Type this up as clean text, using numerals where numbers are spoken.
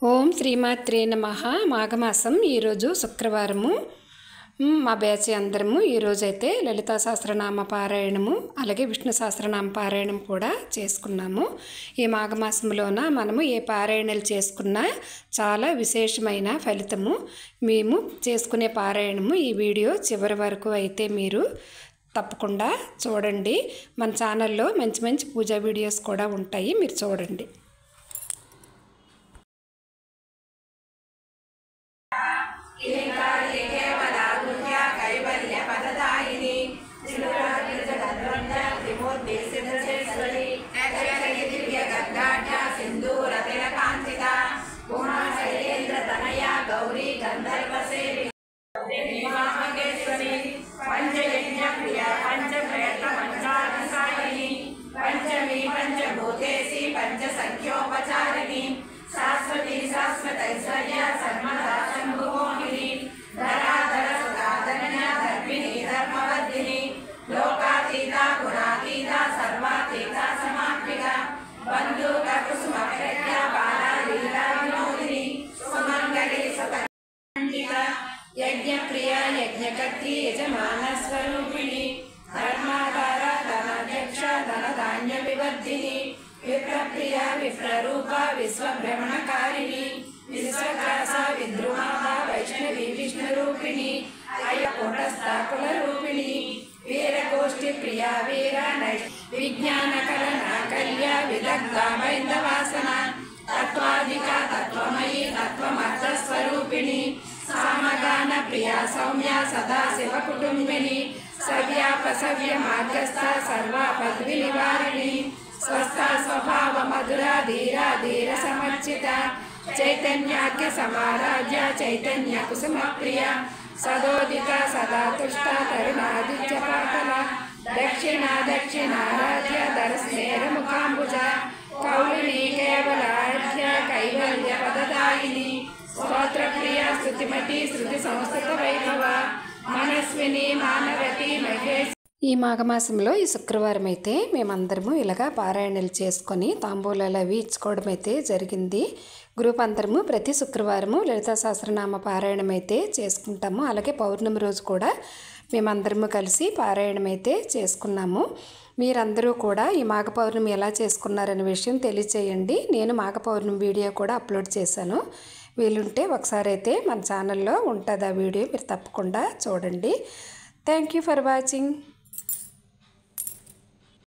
ఓం శ్రీమాత్రే నమః. మాఘమాసం ఈరోజు శుక్రవారము. మా బ్యాచ్ అందరము ఈరోజైతే లలితా సహస్రనామ పారాయణము అలాగే విష్ణు సహస్రనామ పారాయణం కూడా చేసుకున్నాము. ఈ మాఘమాసంలోన మనము ఏ పారాయణలు చేసుకున్నా చాలా విశేషమైన ఫలితము. మేము చేసుకునే పారాయణము ఈ వీడియో చివరి వరకు అయితే మీరు తప్పకుండా చూడండి. మన ఛానల్లో మంచి మంచి పూజా వీడియోస్ కూడా ఉంటాయి, మీరు చూడండి. पंचसंख्योपचारिणी शाश्वती शाश्वतैश्वर्य सर्वदा शंभुमोहिनी धराधर सुधाधन्या धर्मिणी धर्मवर्धिनी लोकातीता गुणातीता सर्वातीता समात्मिका बंधुक कुसुमप्रज्ञा बाला लीला विनोदिनी सुमंगली सुखंडिता यज्ञप्रिया यज्ञकर्त्री यजमान स्वरूपिणी धर्माधार धनाध्यक्ष धनधान्य विवर्धिनी विप्रप्रिया विप्ररूपा विश्वभ्रमणकारिणी विश्वग्रासा विद्रुमाभा वैष्णवी विष्णुरूपिणी अय्यकूटस्था कुलरूपिणी वीरगोष्ठी प्रिया वीरा विज्ञानकलना कल्या विदग्धा वैन्दवासना तत्त्वाधिका तत्त्वमयी तत्त्वमर्थस्वरूपिणी सामगान प्रिया सौम्या सदा शिवकुटुम्बिनी सव्यापसव्य मार्गस्था सर्वा पद्विनिवारिणी स्वस्था स्वभाव मधुरा धीरा धीर समर्चिता चैतन्याख्य समाराध्य चैतन्य कुसुम प्रिया सदोदिता सदा तुष्टा तरुणादित्य पाटला दक्षिणा दक्षिणाराध्य दरस्नेर मुखाम्बुजा कौलिनी केवलाढ्य कैवल्य पददायिनी स्तोत्र प्रिया स्तुतिमती श्रुति संस्कृत वैभव मनस्विनी मानवती महेश. ఈ మాఘమాసంలో ఈ శుక్రవారం అయితే మేమందరము ఇలాగా పారాయణలు చేసుకొని తాంబూలాలు అవి ఇచ్చుకోవడం అయితే జరిగింది. గ్రూప్ అందరము ప్రతి శుక్రవారము లలితా సహస్రనామ పారాయణం అయితే చేసుకుంటాము. అలాగే పౌర్ణమి రోజు కూడా మేమందరము కలిసి పారాయణం అయితే చేసుకున్నాము. మీరందరూ కూడా ఈ మాఘ పౌర్ణమి ఎలా చేసుకున్నారనే విషయం తెలియచేయండి. నేను మాఘ పౌర్ణమి వీడియో కూడా అప్లోడ్ చేశాను. వీలుంటే ఒకసారి అయితే మన ఛానల్లో ఉంటుంది ఆ వీడియో, మీరు తప్పకుండా చూడండి. Thank you for watching.